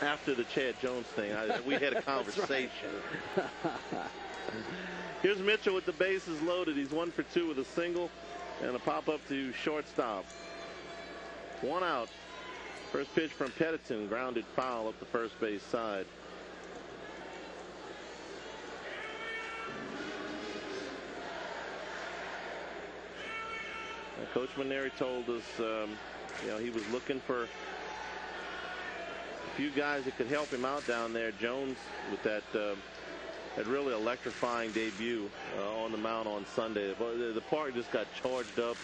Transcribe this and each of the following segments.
After the Chad Jones thing, we had a conversation. Here's Mitchell with the bases loaded. He's 1 for 2 with a single and a pop-up to shortstop. 1 out. First pitch from Pettiton, grounded foul up the first base side. And Coach Mainieri told us, he was looking for a few guys that could help him out down there. Jones with that really electrifying debut on the mound on Sunday. The park just got charged up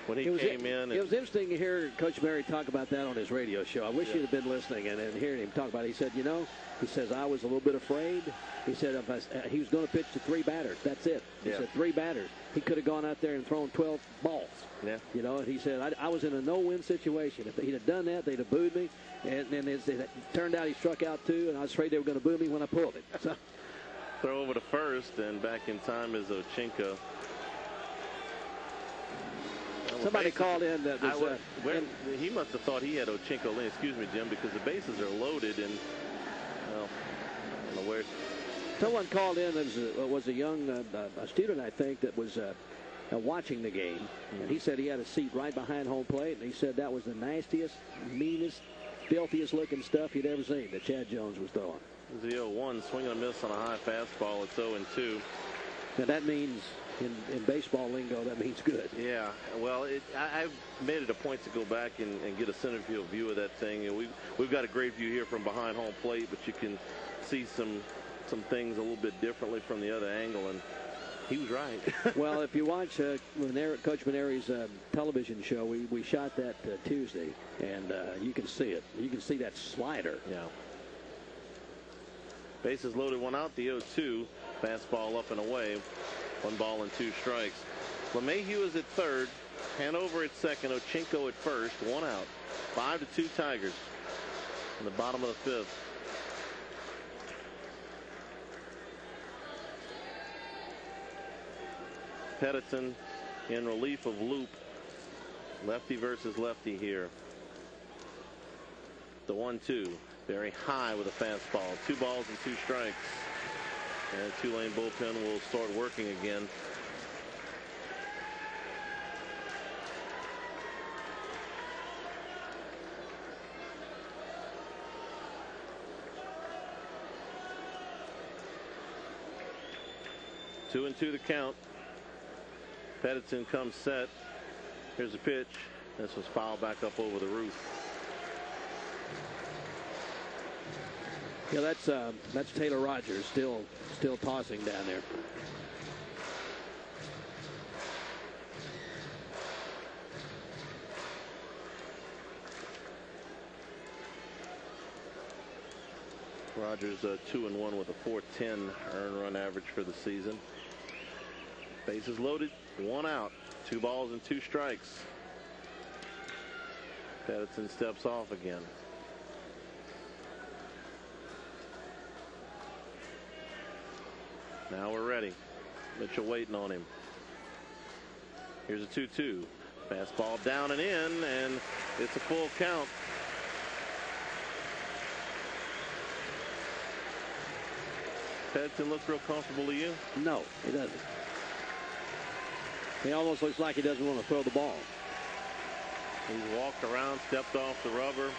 when he came in. It was interesting to hear Coach Mainieri talk about that on his radio show. I wish you'd have been listening and hearing him talk about it. He said, he says, I was a little bit afraid. He said he was going to pitch to 3 batters. That's it. He said 3 batters. He could have gone out there and thrown 12 balls. Yeah. And he said, I was in a no-win situation. If he'd have done that, they'd have booed me. And then it turned out he struck out 2, and I was afraid they were going to boo me when I pulled it. So. Throw over to first, and back in time is Ochinko. Somebody called in that was, he must have thought he had Ochinko in. Excuse me, Jim, because the bases are loaded, and I don't know where. Someone called in that was a young a student, I think, that was watching the game, and he said he had a seat right behind home plate, and he said that was the nastiest, meanest, filthiest looking stuff he'd ever seen that Chad Jones was throwing. The 0-1, swing and a miss on a high fastball. It's 0-2. Now that means, in baseball lingo, that means good. Yeah, well, I've made it a point to go back and get a center field view of that thing. And we've got a great view here from behind home plate, but you can see some things a little bit differently from the other angle, and he was right. Well, if you watch Coach Mainieri's television show, we shot that Tuesday, and you can see it. You can see that slider. Yeah. Bases loaded, 1 out, the 0-2. Fastball up and away. 1 ball and 2 strikes. LeMahieu is at third. Hanover at second. Ochinko at first. 1 out. 5-2 Tigers in the bottom of the 5th. Pettiton in relief of Loop. Lefty versus lefty here. The 1-2. Very high with a fastball. 2 balls and 2 strikes. And Tulane bullpen will start working again. Two and 2 the count. Pettiton comes set. Here's a pitch. This was fouled back up over the roof. Yeah, that's Taylor Rogers still tossing down there. Rogers 2-1 with a .410 earned run average for the season. Bases loaded, 1 out, 2 balls and 2 strikes. Pettiton steps off again. Now we're ready. Mitchell waiting on him. Here's a 2-2. Fastball down and in, and it's a full count. Pettiton looks real comfortable to you? No, he doesn't. He almost looks like he doesn't want to throw the ball. He's walked around, stepped off the rubber.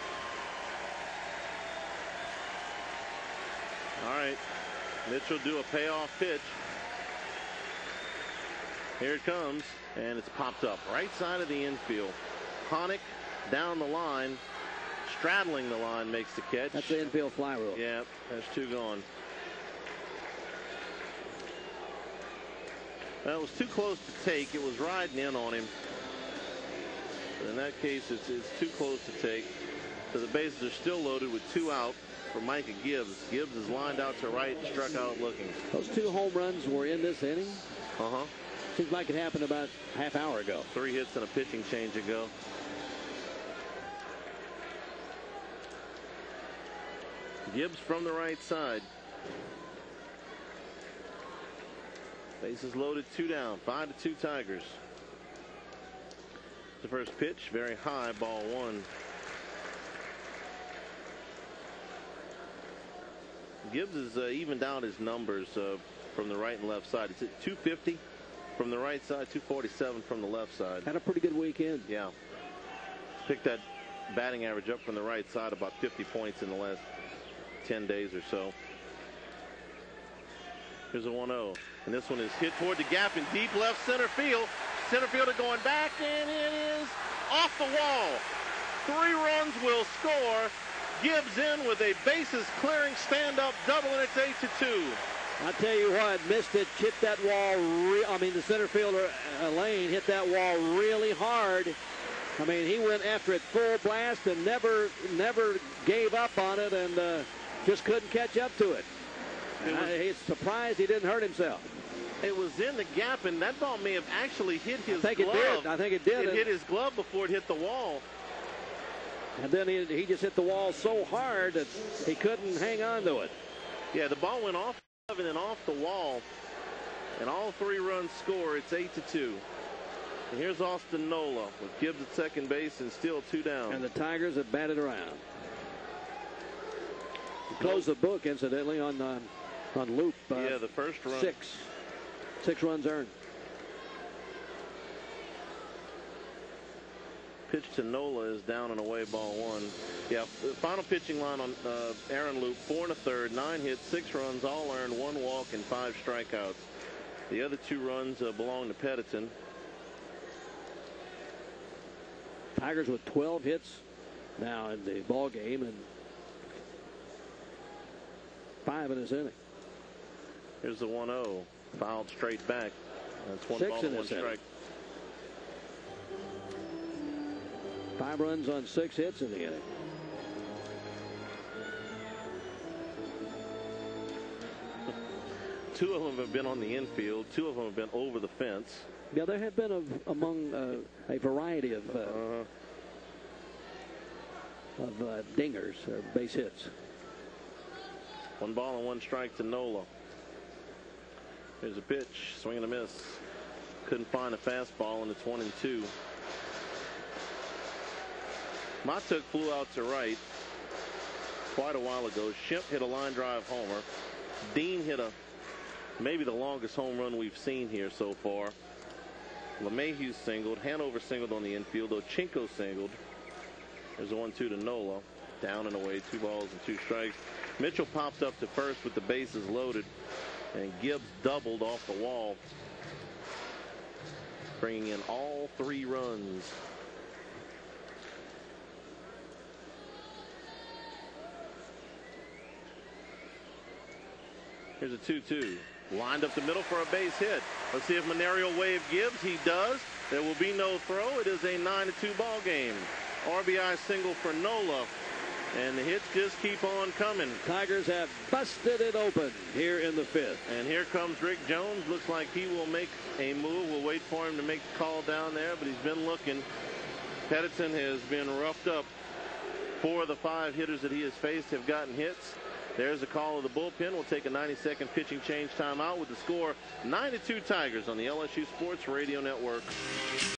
All right. Mitchell do a payoff pitch. Here it comes, and it's popped up right side of the infield. Honick down the line, straddling the line, makes the catch. That's the infield fly rule. Yeah, that's 2 gone. That was too close to take. It was riding in on him. But in that case, it's too close to take. So the bases are still loaded with 2 out for Micah Gibbs. Gibbs is lined out to right, struck out looking. Those 2 home runs were in this inning. Uh-huh. Seems like it happened about a half hour ago. 3 hits and a pitching change ago. Gibbs from the right side. Bases loaded, 2 down, 5-2 Tigers. The first pitch, very high, ball 1. Gibbs has evened out his numbers from the right and left side. It's at 250 from the right side, 247 from the left side. Had a pretty good weekend. Yeah. Picked that batting average up from the right side about 50 points in the last 10 days or so. Here's a 1-0. And this one is hit toward the gap in deep left center field. Center fielder going back, and it is off the wall. 3 runs will score. Gibbs in with a bases clearing stand-up double, and it's 8-2. I tell you what, missed it, hit that wall. The center fielder Lane hit that wall really hard. I mean, he went after it full blast and never gave up on it, and just couldn't catch up to it. He's surprised he didn't hurt himself. It was in the gap, and that ball may have actually hit his glove. I think it did. It hit his glove before it hit the wall. And then he just hit the wall so hard that he couldn't hang on to it. Yeah, the ball went off and then off the wall, and all 3 runs score. It's 8-2. And here's Austin Nola with Gibbs at second base and still 2 down. And the Tigers have batted around. Close the book, incidentally, on Loop. Yeah, the first run. 6 runs earned. Pitch to Nola is down and away, ball 1. Yeah, the final pitching line on Aaron Loop, 4 1/3, 9 hits, 6 runs, all earned, 1 walk, and 5 strikeouts. The other 2 runs belong to Pettiton. Tigers with 12 hits now in the ball game, and 5 in this inning. Here's the 1-0, fouled straight back. That's 1 6 ball in and 1 this inning. strike. 5 runs on 6 hits in the inning. Two of them have been on the infield. 2 of them have been over the fence. Yeah, there have been among a variety of dingers, or base hits. 1 ball and 1 strike to Nola. Here's a pitch, swing and a miss. Couldn't find a fastball, and it's 1-2. Matuk flew out to right quite a while ago. Schimpf hit a line drive homer. Dean hit maybe the longest home run we've seen here so far. LeMahieu singled. Hanover singled on the infield. Ochinko singled. There's a 1-2 to Nola. Down and away, 2 balls and 2 strikes. Mitchell popped up to first with the bases loaded, and Gibbs doubled off the wall, bringing in all 3 runs. Here's a 2-2. Lined up the middle for a base hit. Let's see if Maneiro will wave Gibbs. He does. There will be no throw. It is a 9-2 ball game. RBI single for Nola. And the hits just keep on coming. Tigers have busted it open here in the 5th. And here comes Rick Jones. Looks like he will make a move. We'll wait for him to make the call down there, but he's been looking. Pettiton has been roughed up. 4 of the 5 hitters that he has faced have gotten hits. There's a call of the bullpen. We'll take a 90-second pitching change timeout with the score 9-2 Tigers on the LSU Sports Radio Network.